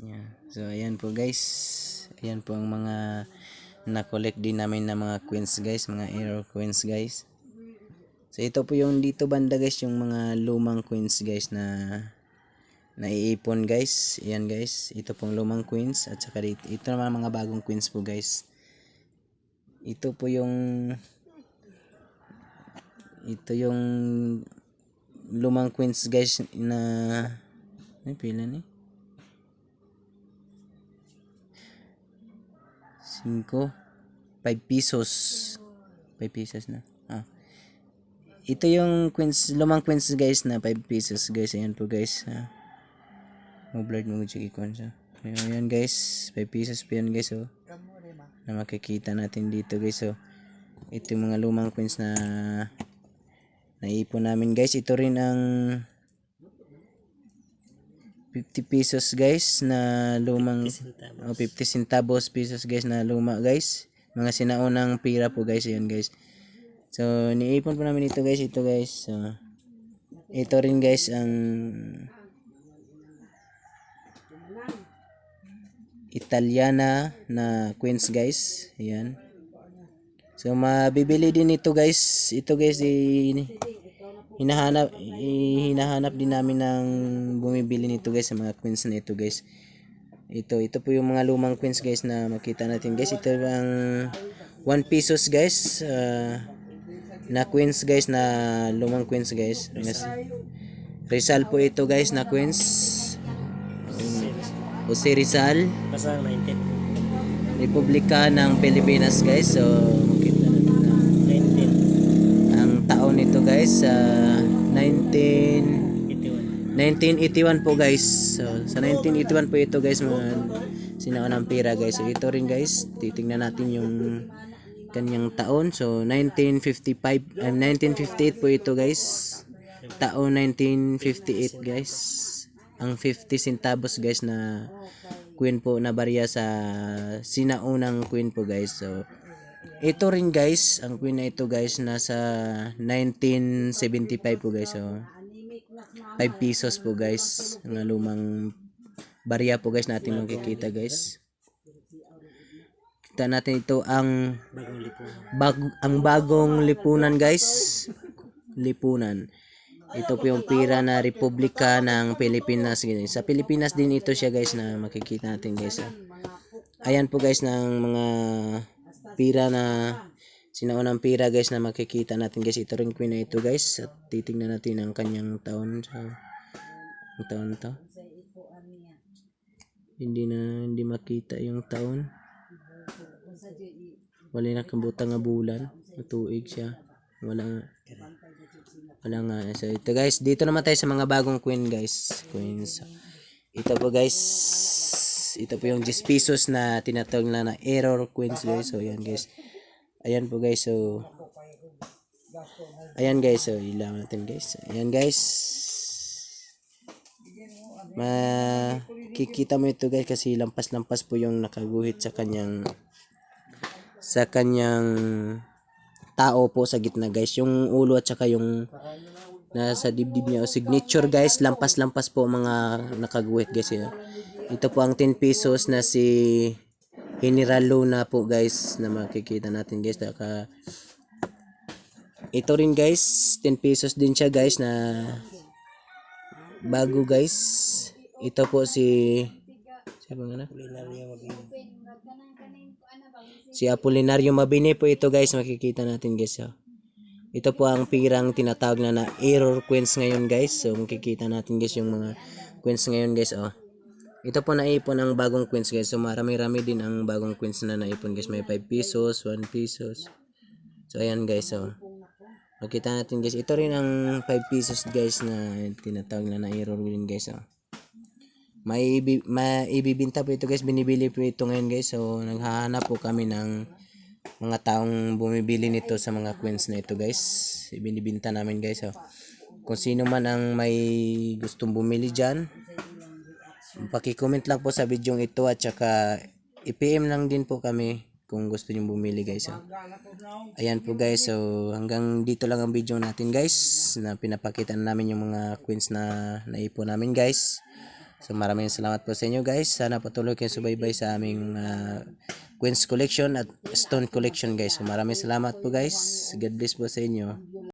Yan. So ayan po guys. Ayan po ang mga na-collect din namin na mga coins guys, mga error coins guys. So ito po yung dito banda guys, yung mga lumang coins guys na naiipon guys. Ayan guys, ito pong lumang coins at saka dito, ito naman mga bagong coins po guys. Ito po yung lumang coins guys na ay pila ni 5 pesos 5 pesos na ito yung coins, lumang coins guys na 5 pesos guys. Ayan po guys blurred mo siya ikon siya. Ayan guys, 5 pesos po yan guys na makikita natin dito guys. Ito yung mga lumang coins na naipon namin guys. Ito rin ang 50 pesos guys na lumang 50 centavos pesos guys na luma guys, mga sinaunang pira po guys. Ayan guys, so niipon po namin ito guys. Ito guys, so ito rin guys ang Italiana na coins guys. Ayan, so mabibili din ito guys. Ito guys hinahanap din namin ng bumibili nito guys sa mga coins na ito guys. Ito po yung mga lumang coins guys na makita natin guys. Ito ang 1 pesos guys na coins guys, na lumang coins guys. Rizal po ito guys na coins. Jose Rizal, Pasang 19. Republika ng Pilipinas guys. So makita natin ang taon nito guys, 1981 po guys. So sa 1981 po ito guys, mga sinaunang pira guys. So ito rin guys, titingnan natin yung kanyang taon. So 1958 po ito guys, taon 1958 guys. Ang 50 centavos guys na coin po na barya sa sinaunang coin po guys. So ito rin guys, ang coin na ito guys nasa 1975 po guys. So 5 pesos po guys, ang lumang barya po guys natin makikita guys. Kita natin ito ang bagong lipunan guys. Lipunan. Ito po yung pira na Republika ng Pilipinas. Sa Pilipinas din ito siya guys na makikita natin guys. Ayan po guys ng mga pira na sinaunang pira guys na makikita natin guys. Ito rin coin na ito guys. At titingnan natin ang kanyang taon. So, ang taon to. Hindi makita yung taon. Wala na kabutang nga bulan. Matuig siya. Wala nga. So ito guys, dito naman tayo sa mga bagong coins guys. Ito po guys, ito po yung 10 pesos na tinatawag na error coins guys. So ayan guys, ayan po guys. So ayan guys, so ilaw natin guys. Ayan guys, makikita mo ito guys kasi lampas-lampas po yung nakaguhit sa kanyang tao po sa gitna guys, yung ulo at saka yung nasa dibdib niya o signature guys, lampas-lampas po mga nakaguhit guys. Ito po ang 10 pesos na si General Luna po guys na makikita natin guys. Ito rin guys, 10 pesos din siya guys na bago guys. Ito po si Apolinario Mabini po ito guys, makikita natin guys. Ito po ang pirang tinatawag na error coins ngayon guys. So makikita natin guys yung mga coins ngayon guys. Ito po naipon ang bagong coins guys. So marami-rami din ang bagong coins na naipon guys. May 5 pesos, 1 pesos. So ayan guys. So makita natin guys. Ito rin ang 5 pesos guys na tinatawag na error din guys. Maibibinta po ito guys, binibili po ito ngayon guys. So naghahanap po kami ng mga taong bumibili nito sa mga coins na ito guys. Ibinibinta namin guys. So kung sino man ang may gustong bumili dyan, paki-comment lang po sa video ito at saka i-PM lang din po kami kung gusto niyo bumili guys. So ayan po guys. So hanggang dito lang ang video natin guys, na pinapakita namin yung mga coins na naipon namin guys. So maraming salamat po sa inyo guys. Sana patuloy kayong subaybay sa aming Queens Collection at Stone Collection guys. So maraming salamat po guys. God bless po sa inyo.